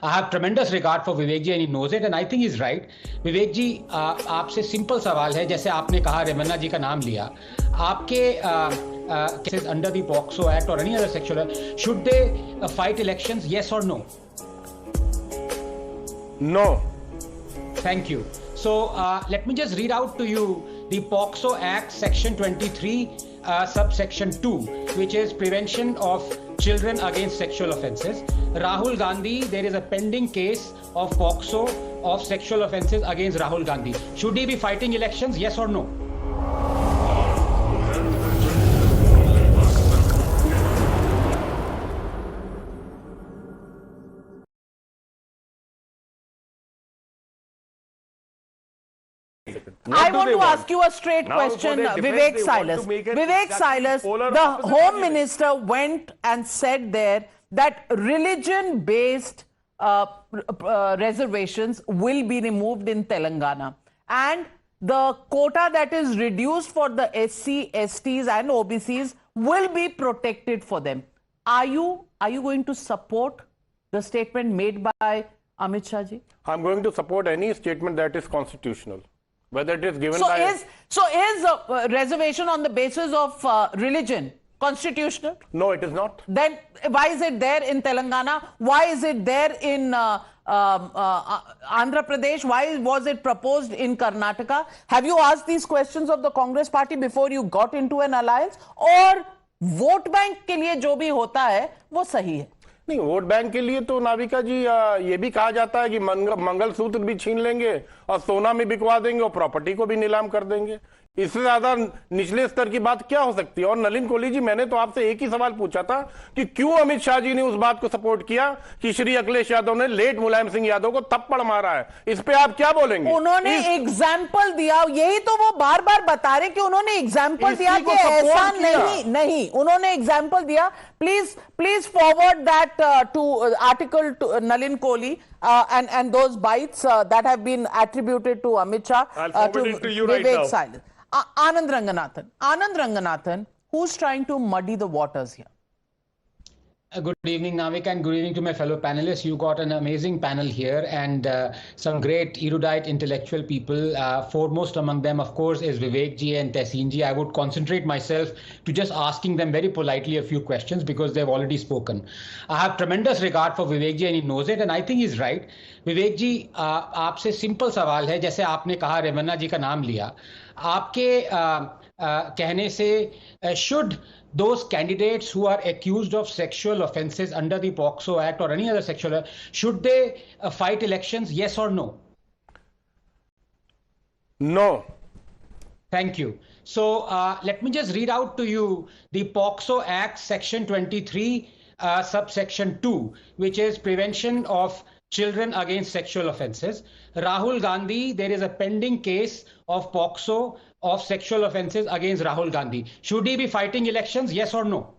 I have tremendous regard for Vivek ji and he knows it and I think he's right. Vivek ji, आपसे simple सवाल है, जैसे आपने कहा रेवन्ना जी का नाम लिया, आपके cases under the POCSO Act or any other sexual, should they fight elections? Yes or no? No. Thank you. So let me just read out to you the POCSO Act section 23 subsection 2, which is prevention of children against sexual offences. Rahul Gandhi, there is a pending case of POCSO of sexual offences against Rahul Gandhi. Should he be fighting elections? Yes or no? I want to ask you a straight question, Vivek Silas. Vivek Silas, the Home Minister went and said there that religion-based reservations will be removed in Telangana. And the quota that is reduced for the SC, STs and OBCs will be protected for them. Are you going to support the statement made by Amit Shah ji? I'm going to support any statement that is constitutional. Whether it is given Is reservation on the basis of religion constitutional? No, it is not. Then why is it there in Telangana? Why is it there in Andhra Pradesh? Why was it proposed in Karnataka? Have you asked these questions of the Congress party before you got into an alliance? Or vote bank के लिए जो भी होता है वो सही है? नहीं, वोट बैंक के लिए तो नाविका जी ये भी कहा जाता है कि मंगलसूत्र भी छीन लेंगे और सोना में बिकवा देंगे और प्रॉपर्टी को भी नीलाम कर देंगे। इससे ज्यादा निचले स्तर की बात क्या हो सकती है? और नलिन कोहली जी, मैंने तो आपसे एक ही सवाल पूछा था कि क्यों अमित शाह जी ने उस बात को सपोर्ट किया कि श्री अखिलेश यादव ने लेट मुलायम सिंह यादव को थप्पड़ मारा है। इस पे आप क्या बोलेंगे? उन्होंने एग्जाम्पल दिया, यही तो वो बार बार बता रहे कि उन्होंने एग्जाम्पल दिया कि ऐसा नहीं, उन्होंने एग्जाम्पल दिया। Please forward that to article Nalin Kohli and those bites that have been attributed to Amit Shah, to Vivek Silas. Anand Ranganathan, who's trying to muddy the waters here? Good evening, Navik, and good evening to my fellow panelists. You got an amazing panel here and some great erudite intellectual people. Foremost among them, of course, is Vivek ji and Tehseen ji. I would concentrate myself to just asking them very politely a few questions because they've already spoken. I have tremendous regard for Vivek ji and he knows it and I think he's right. Vivek ji, आपसे simple सवाल है, जैसे आपने कहा रेवन्ना जी का नाम लिया, आपके कहने से should those candidates who are accused of sexual offences under the POCSO Act or any other sexual, should they fight elections? Yes or no? No. Thank you. So let me just read out to you the POCSO Act section 23 subsection 2, which is prevention of children against sexual offences. Rahul Gandhi, there is a pending case of POCSO of sexual offences against Rahul Gandhi. Should he be fighting elections? Yes or no?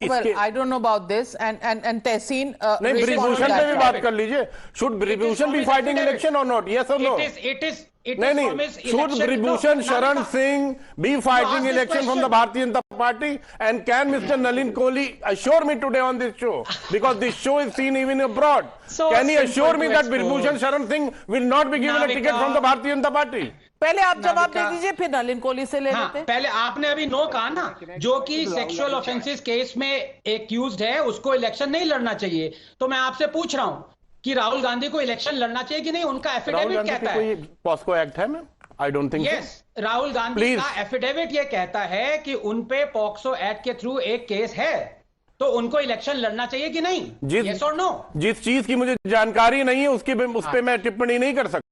Well, I don't know about this. And Tehseen, नहीं, ब्रिभूषण पे भी बात कर लीजिए. Should ब्रिभूषण be fighting election or not? Yes or no? It is नहीं, should Bribhushan Sharan Singh be fighting election from the Bharatiya Janata Party? And can Mr. Nalin Kohli assure me today on this show? Because this show is seen even abroad. Can he assure me that Bribhushan Sharan Singh will not be given a ticket from the Bharatiya Janata Party? पहले आप जवाब दे दीजिए, फिर नलिन कोहली से ले लेते हैं। पहले आपने अभी नो कहा ना, जो कि सेक्सुअल ऑफेंसेस केस में एक्यूज्ड है उसको इलेक्शन नहीं लड़ना चाहिए। तो मैं आपसे पूछ रहा हूं कि राहुल गांधी को इलेक्शन लड़ना चाहिए कि नहीं? उनका एफिडेविट कहता है। कोई पॉस्को एक्ट है ma'am? I don't think so. Rahul Gandhi का एफिडेविट ये कहता है कि उन पे पॉक्सो एक्ट के थ्रू एक केस है, तो उनको इलेक्शन लड़ना चाहिए कि नहीं? Yes or no? जिस चीज की मुझे जानकारी नहीं है उस पे मैं टिप्पणी नहीं कर सकता।